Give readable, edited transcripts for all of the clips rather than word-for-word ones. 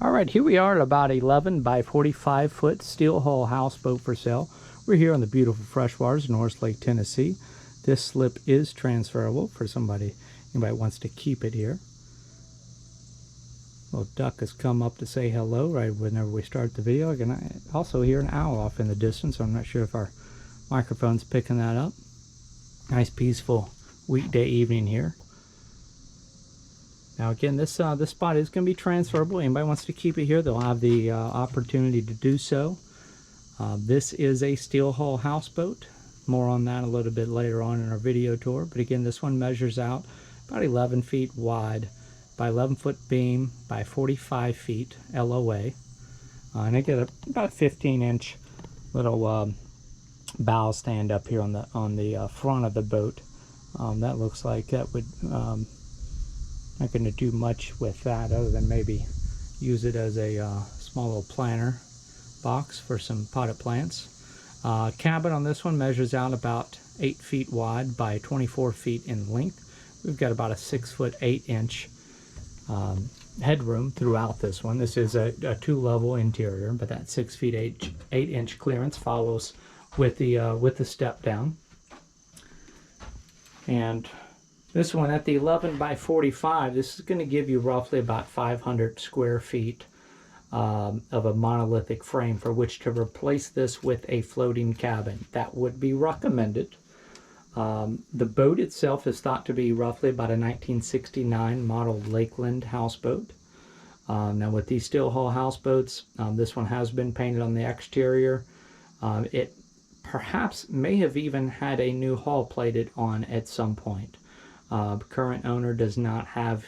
All right, here we are at about 11 by 45 foot steel hull houseboat for sale. We're here on the beautiful freshwaters of Norris Lake, Tennessee. This slip is transferable for anybody wants to keep it here. Little duck has come up to say hello right whenever we start the video. I can also hear an owl off in the distance, so I'm not sure if our microphone's picking that up. Nice peaceful weekday evening here. Now again, this spot is going to be transferable. Anybody wants to keep it here, they'll have the opportunity to do so. This is a steel hull houseboat. More on that a little bit later on in our video tour. But again, this one measures out about 11 feet wide by 11 foot beam by 45 feet LOA. And I get about a 15-inch little bow stand up here on the front of the boat. That looks like that would not going to do much with that other than maybe use it as a small little planter box for some potted plants. Cabin on this one measures out about 8 feet wide by 24 feet in length. We've got about a 6 foot 8 inch headroom throughout this one. This is a 2-level interior, but that 6 feet 8 inch clearance follows with the step down. And this one at the 11 by 45, this is going to give you roughly about 500 square feet of a monolithic frame for which to replace this with a floating cabin. That would be recommended. The boat itself is thought to be roughly about a 1969 model Lakeland houseboat. Now with these steel hull houseboats, this one has been painted on the exterior. It perhaps may have even had a new hull plated on at some point. Current owner does not have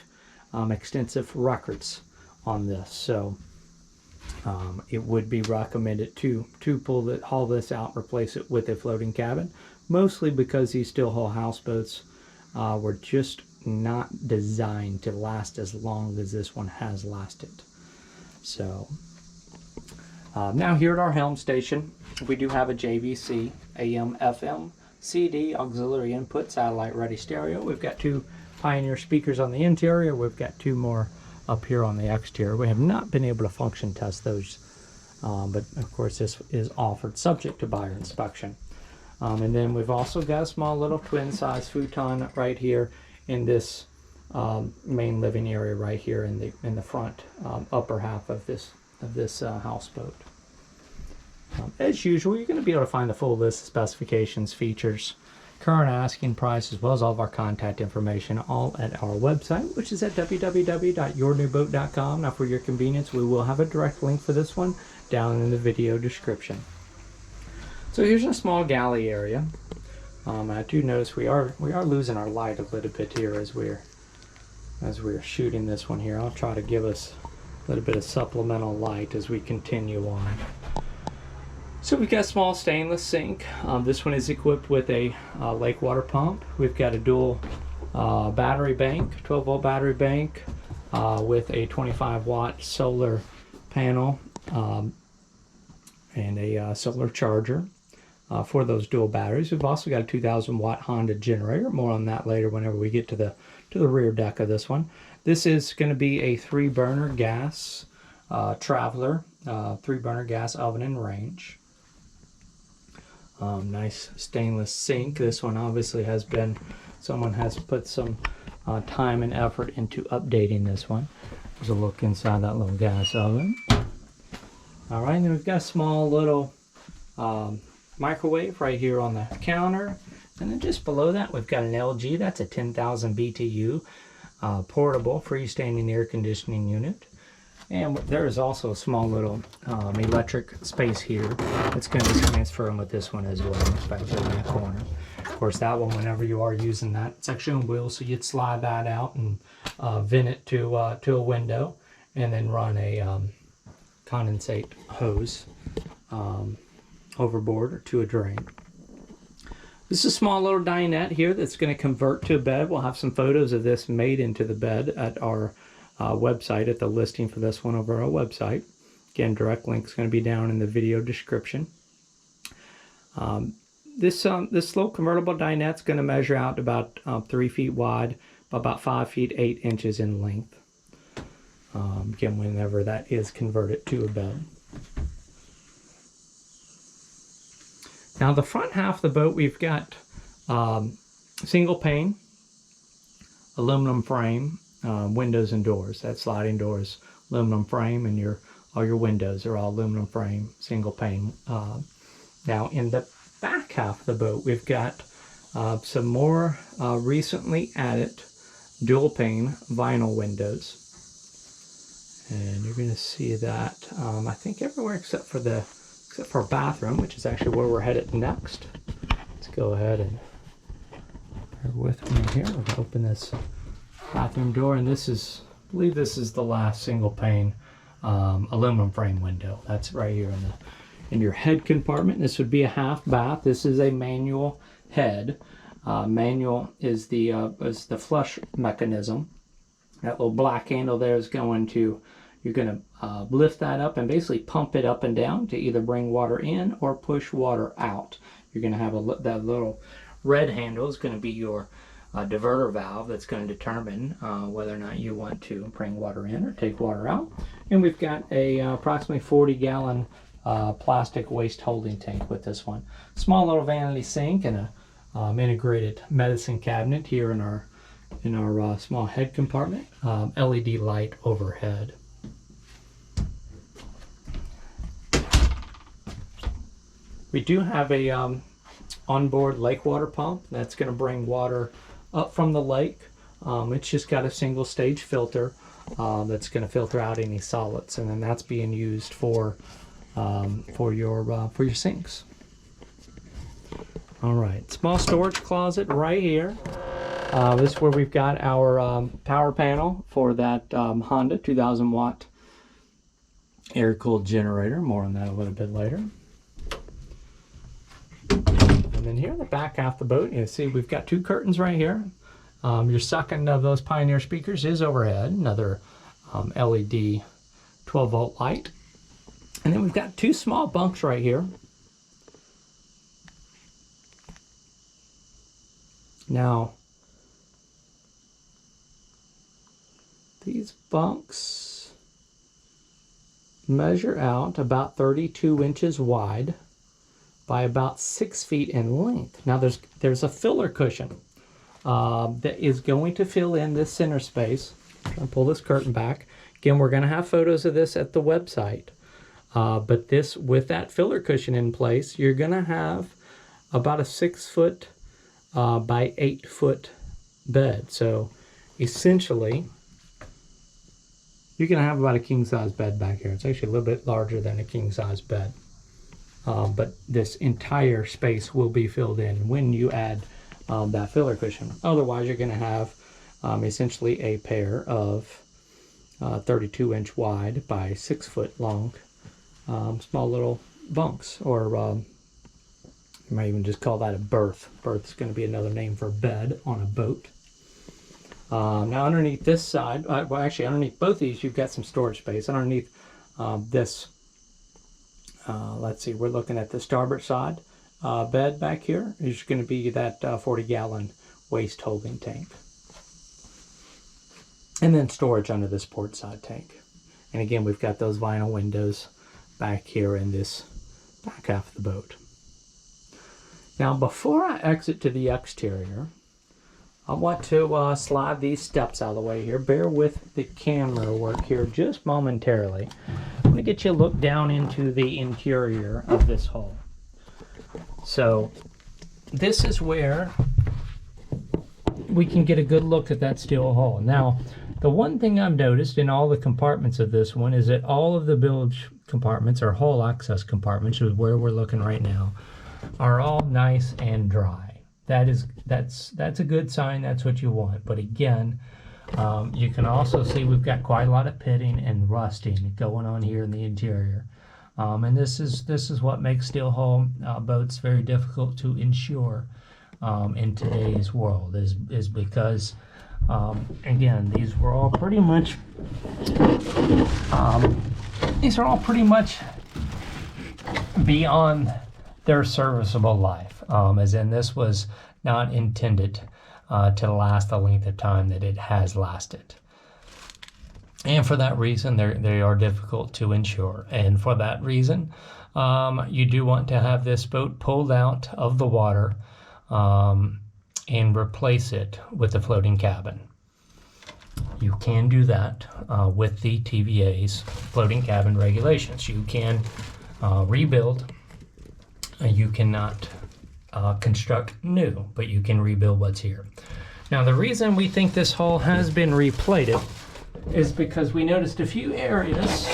extensive records on this, so it would be recommended to haul this out, replace it with a floating cabin, mostly because these steel hull houseboats were just not designed to last as long as this one has lasted. So now here at our helm station, we do have a JVC AM FM CD auxiliary input satellite ready stereo. We've got 2 Pioneer speakers on the interior. We've got 2 more up here on the exterior. We have not been able to function test those, but of course this is offered subject to buyer inspection. And then we've also got a small little twin size futon right here in this main living area right here in the front upper half of this houseboat. As usual, you're going to be able to find the full list of specifications, features, current asking price, as well as all of our contact information, all at our website, which is at www.yournewboat.com. Now, for your convenience, we will have a direct link for this one down in the video description. So here's a small galley area. I do notice we are losing our light a little bit here as we're shooting this one here. I'll try to give us a little bit of supplemental light as we continue on. So we've got a small stainless sink. This one is equipped with a lake water pump. We've got a dual battery bank, 12-volt battery bank with a 25-watt solar panel and a solar charger for those dual batteries. We've also got a 2,000-watt Honda generator. More on that later whenever we get to the rear deck of this one. This is going to be a 3-burner gas traveler, 3-burner gas oven and range. Nice stainless sink. This one obviously someone has put some time and effort into updating this one. There's a look inside that little gas oven. Alright, and then we've got a small little microwave right here on the counter. And then just below that we've got an LG, that's a 10,000 BTU portable freestanding air conditioning unit. And there is also a small little electric space here that's going to be transferring with this one as well, especially in that corner. Of course, that one, whenever you are using that section wheel, so you'd slide that out and vent it to a window, and then run a condensate hose overboard or to a drain. This is a small little dinette here that's going to convert to a bed. We'll have some photos of this made into the bed at our website, at the listing for this one over our website. Again, direct link is going to be down in the video description. This little convertible dinette is going to measure out about 3 feet wide by about 5 feet 8 inches in length. again, whenever that is converted to a bed. Now the front half of the boat, we've got single pane, aluminum frame, windows and doors. That's sliding doors, aluminum frame, and all your windows are all aluminum frame, single pane. Now in the back half of the boat, we've got some more recently added dual pane vinyl windows. And you're going to see that I think everywhere except for a bathroom, which is actually where we're headed next. Let's go ahead and bear with me here. We're going to open this bathroom door, and this is, I believe this is the last single pane aluminum frame window. That's right here in your head compartment. This would be a half bath. This is a manual head. Manual is the flush mechanism. That little black handle there is going to, you're going to lift that up and basically pump it up and down to either bring water in or push water out. You're going to have that little red handle is going to be your diverter valve that's going to determine whether or not you want to bring water in or take water out. And we've got a approximately 40-gallon plastic waste holding tank with this one. Small little vanity sink and a integrated medicine cabinet here in our small head compartment. LED light overhead. We do have a onboard lake water pump that's going to bring water up from the lake. It's just got a single stage filter that's going to filter out any solids, and then that's being used for your sinks. All right, small storage closet right here. This is where we've got our power panel for that Honda 2000 watt air-cooled generator. More on that a little bit later. And then here in the back half of the boat, you see we've got two curtains right here. Your second of those Pioneer speakers is overhead, another LED 12-volt light. And then we've got two small bunks right here. Now, these bunks measure out about 32 inches wide by about 6 feet in length. Now there's a filler cushion that is going to fill in this center space. I'm trying to pull this curtain back. Again, we're going to have photos of this at the website. But this, with that filler cushion in place, you're going to have about a 6 foot by 8 foot bed. So essentially, you're going to have about a king size bed back here. It's actually a little bit larger than a king size bed. But this entire space will be filled in when you add that filler cushion. Otherwise, you're going to have essentially a pair of 32 inch wide by 6 foot long small little bunks, or you might even just call that a berth. Berth is going to be another name for bed on a boat. Now underneath this side, well actually underneath both of these, you've got some storage space. Underneath this, let's see, we're looking at the starboard side bed back here. Is going to be that 40-gallon waste holding tank. And then storage under this port side tank. And again, we've got those vinyl windows back here in this back half of the boat. Now, before I exit to the exterior, I want to slide these steps out of the way here. Bear with the camera work here just momentarily. I'm going to get you a look down into the interior of this hull. So, this is where we can get a good look at that steel hull. Now, the one thing I've noticed in all the compartments of this one is that all of the bilge compartments, or hull access compartments, which is where we're looking right now, are all nice and dry. That's a good sign. That's what you want. But again, you can also see we've got quite a lot of pitting and rusting going on here in the interior. And this is what makes steel hull boats very difficult to insure in today's world, is because again, these are all pretty much beyond their serviceable life, as in this was not intended to last the length of time that it has lasted. And for that reason, they are difficult to insure. And for that reason, you do want to have this boat pulled out of the water and replace it with a floating cabin. You can do that with the TVA's floating cabin regulations. You can rebuild. You cannot construct new, but you can rebuild what's here. Now, the reason we think this hull has been replated is because we noticed a few areas,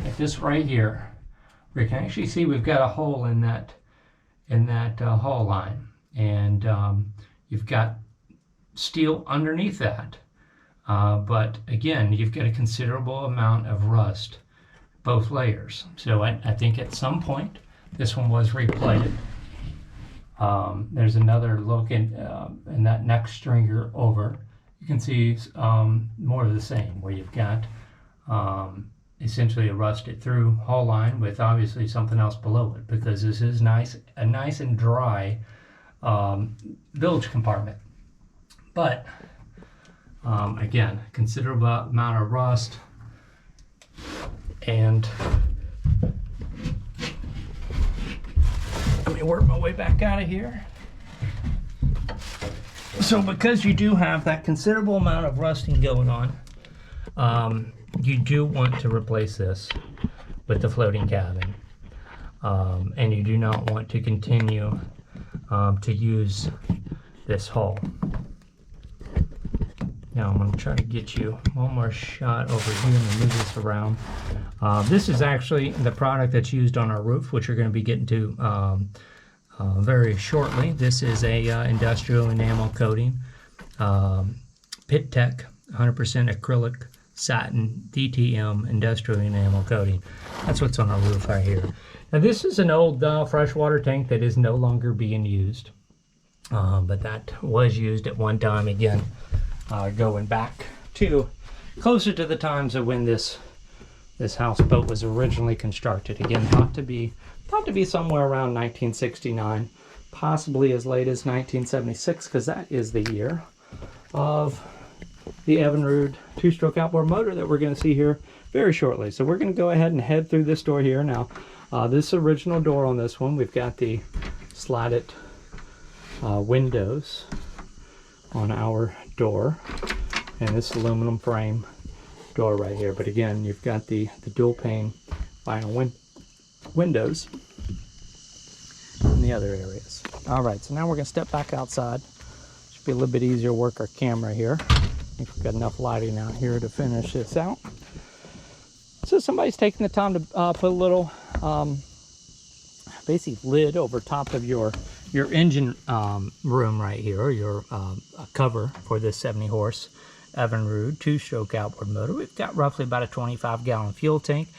like this right here, where you can actually see we've got a hole in that hull line, and you've got steel underneath that. But again, you've got a considerable amount of rust, both layers. So I think at some point this one was replated. There's another look in that next stringer over. You can see more of the same, where you've got essentially a rusted through hull line with obviously something else below it, because this is a nice and dry bilge compartment. But again, considerable amount of rust, and let me work my way back out of here. So because you do have that considerable amount of rusting going on, you do want to replace this with the floating cabin, and you do not want to continue to use this hull. Now I'm going to try to get you one more shot over here and move this around. This is actually the product that's used on our roof, which you're going to be getting to very shortly. This is a industrial enamel coating, Pit Tech 100% acrylic satin DTM industrial enamel coating. That's what's on our roof right here. Now this is an old freshwater tank that is no longer being used, but that was used at one time. Again, going back to closer to the times of when this houseboat was originally constructed. Again, thought to be somewhere around 1969, possibly as late as 1976, because that is the year of the Evinrude two-stroke outboard motor that we're going to see here very shortly. So we're going to go ahead and head through this door here. Now, this original door on this one, we've got the slatted windows on our door, and this aluminum frame door right here. But again, you've got the dual pane vinyl windows in the other areas. All right, so now we're going to step back outside. Should be a little bit easier to work our camera here. I think we've got enough lighting out here to finish this out. So somebody's taking the time to put a little basic lid over top of your engine room right here, or your cover for this 70 horse Evinrude two-stroke outboard motor. We've got roughly about a 25-gallon fuel tank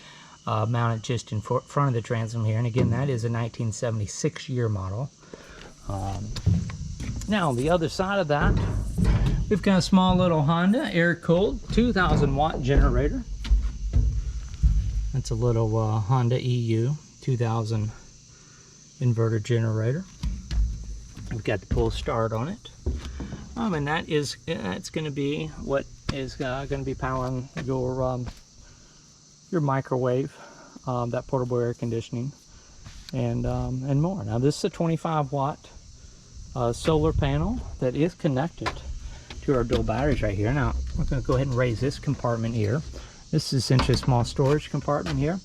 mounted just in front of the transom here, and again, that is a 1976 year model. Now on the other side of that, we've got a small little Honda air-cooled 2,000 watt generator. That's a little Honda EU 2000 inverter generator. We've got the pull start on it, and that's going to be what is going to be powering your microwave, that portable air conditioning, and more. Now this is a 25 watt solar panel that is connected to our dual batteries right here. Now we're going to go ahead and raise this compartment here. This is essentially a small storage compartment here,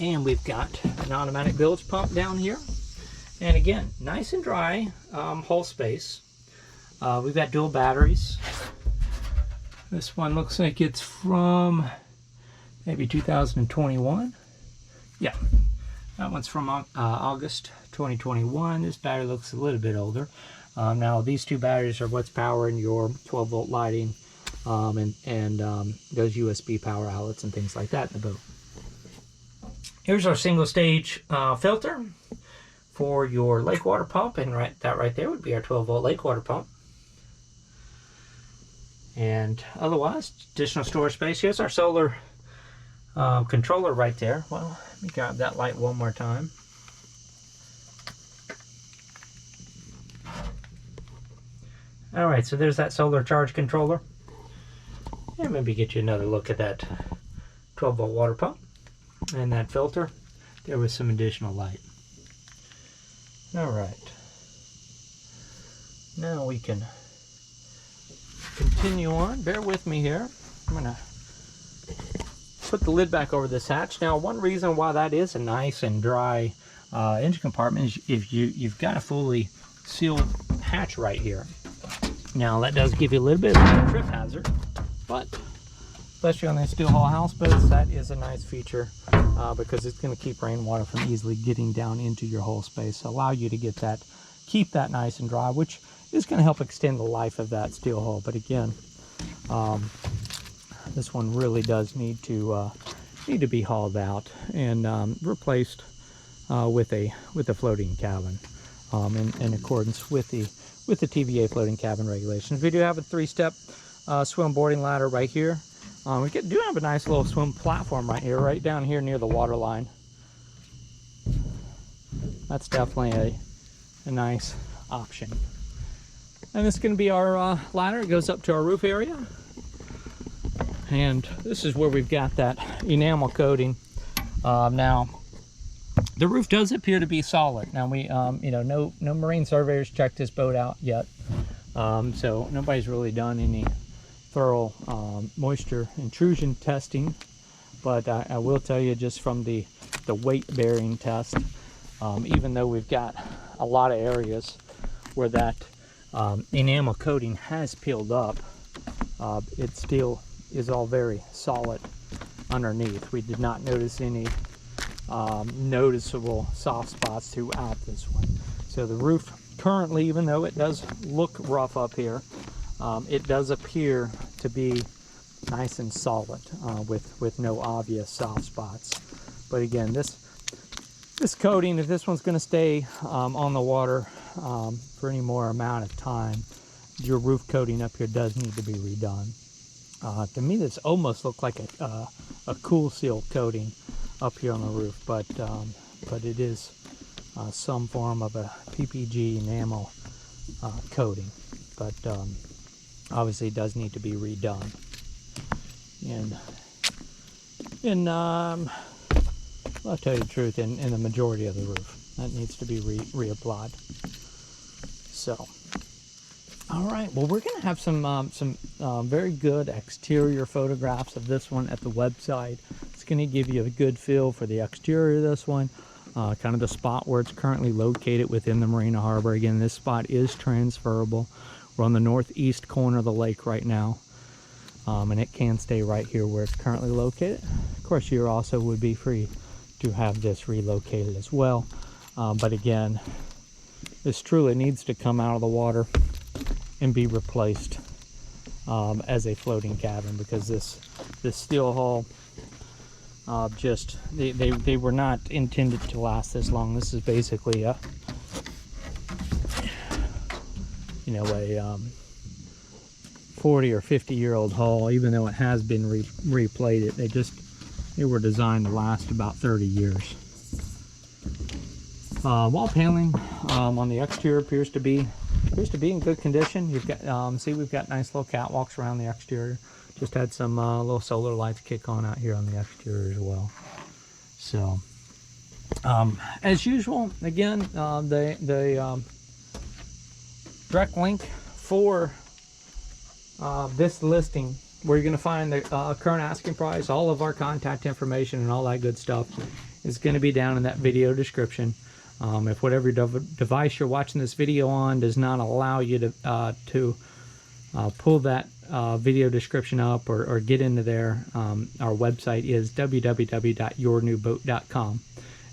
and we've got an automatic bilge pump down here. And again, nice and dry hull space. We've got dual batteries. This one looks like it's from maybe 2021. Yeah, that one's from August 2021. This battery looks a little bit older. Now these two batteries are what's powering your 12 volt lighting and those USB power outlets and things like that in the boat. Here's our single stage filter for your lake water pump, and that right there would be our 12 volt lake water pump. And otherwise, additional storage space. Here's our solar controller right there. Well, let me grab that light one more time. All right, so there's that solar charge controller. And maybe get you another look at that 12-volt water pump and that filter there with some additional light. All right. Now we can continue on. Bear with me here. I'm gonna put the lid back over this hatch. Now, one reason why that is a nice and dry engine compartment is if you've got a fully sealed hatch right here. Now, that does give you a little bit of a trip hazard, but especially on these steel hull houseboats, that is a nice feature because it's going to keep rainwater from easily getting down into your hull space. So allow you to get that, keep that nice and dry, which is going to help extend the life of that steel hull. But again, this one really does need to be hauled out and replaced with a floating cabin in accordance with the TVA floating cabin regulations. We do have a 3-step swim boarding ladder right here. We do have a nice little swim platform right here, right down here near the water line. That's definitely a nice option. And this is going to be our ladder. It goes up to our roof area. And this is where we've got that enamel coating. Now, the roof does appear to be solid. Now, we, no marine surveyors checked this boat out yet. So nobody's really done any thorough moisture intrusion testing. But I will tell you, just from the weight bearing test, even though we've got a lot of areas where that enamel coating has peeled up, it still is all very solid underneath. We did not notice any noticeable soft spots throughout this one. So the roof currently, even though it does look rough up here, it does appear to be nice and solid with no obvious soft spots. But again, this coating, if this one's going to stay on the water for any more amount of time, your roof coating up here does need to be redone. To me, this almost looked like a cool seal coating up here on the roof, but it is some form of a PPG enamel coating. But obviously, it does need to be redone. And I'll tell you the truth, in the majority of the roof, that needs to be reapplied. So. All right, well, we're going to have some very good exterior photographs of this one at the website. It's going to give you a good feel for the exterior of this one, kind of the spot where it's currently located within the Marina Harbor. Again, this spot is transferable. We're on the northeast corner of the lake right now, and it can stay right here where it's currently located. Of course, you also would be free to have this relocated as well. But again, this truly needs to come out of the water and be replaced as a floating cabin, because this steel hull they were not intended to last this long. This is basically a 40 or 50-year-old hull. Even though it has been replated, they were designed to last about 30 years. Wall paneling on the exterior appears to be in good condition. You've got see, we've got nice little catwalks around the exterior. Just had some little solar lights kick on out here on the exterior as well. So as usual, again, the direct link for this listing, where you're going to find the current asking price, all of our contact information, and all that good stuff, is going to be down in that video description. If whatever device you're watching this video on does not allow you to pull that video description up or get into there, our website is www.yournewboat.com.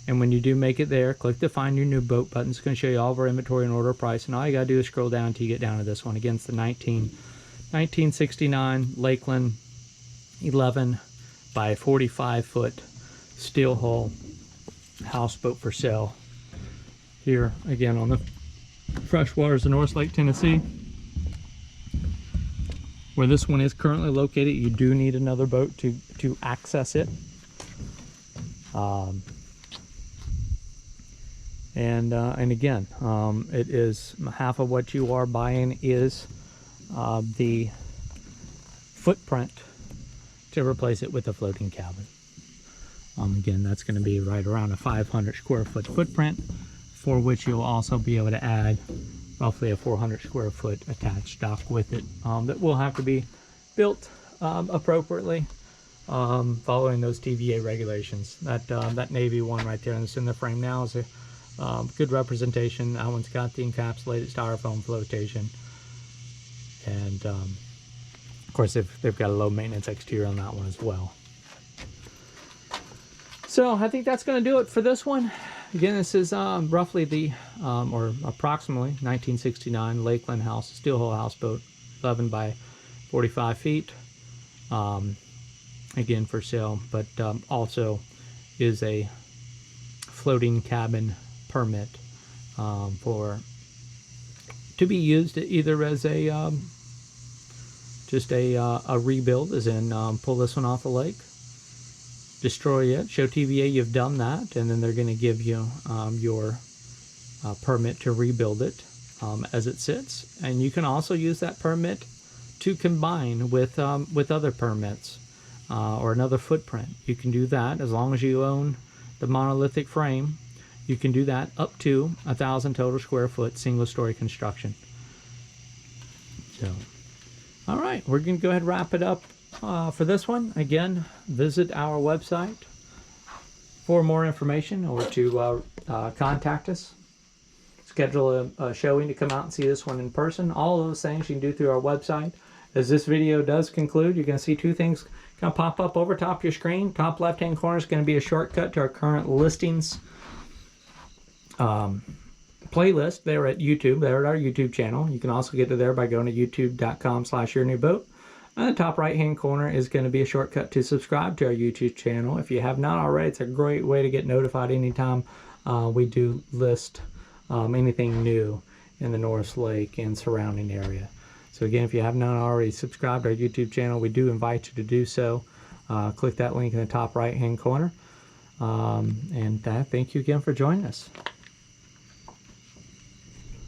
And when you do make it there, click the Find Your New Boat button. It's going to show you all of our inventory and order price. And all you got to do is scroll down until you get down to this one. Again, it's the 1969 Lakeland 11 by 45 foot steel hull houseboat for sale. Here again on the fresh waters of Norris Lake, Tennessee, where this one is currently located. You do need another boat to access it. And again, it is half of what you are buying is the footprint to replace it with a floating cabin. Again, that's going to be right around a 500 square foot footprint, for which you'll also be able to add roughly a 400 square foot attached dock with it, that will have to be built appropriately, following those TVA regulations. That navy one right there that's in the frame now is a good representation. That one's got the encapsulated styrofoam flotation, and of course they've got a low maintenance exterior on that one as well. So I think that's going to do it for this one. Again, this is roughly the, or approximately 1969 Lakeland house, steel hull houseboat, 11 by 45 feet. Again, for sale, but also is a floating cabin permit to be used either as a just a rebuild, as in pull this one off the lake, destroy it, show TVA you've done that, and then they're going to give you your permit to rebuild it as it sits. And you can also use that permit to combine with other permits or another footprint. You can do that as long as you own the monolithic frame. You can do that up to 1,000 total square foot single story construction. So, all right, we're going to go ahead and wrap it up for this one. Again, visit our website for more information, or to contact us, schedule a showing to come out and see this one in person. All of those things you can do through our website. As this video does conclude, you're going to see two things kind of pop up over top of your screen. Top left hand corner is going to be a shortcut to our current listings playlist there at YouTube. There at our YouTube channel. You can also get to there by going to youtube.com/yournewboat. And the top right hand corner is going to be a shortcut to subscribe to our YouTube channel. If you have not already, it's a great way to get notified anytime we do list anything new in the Norris Lake and surrounding area. So again, if you have not already subscribed to our YouTube channel, we do invite you to do so. Click that link in the top right hand corner. And thank you again for joining us.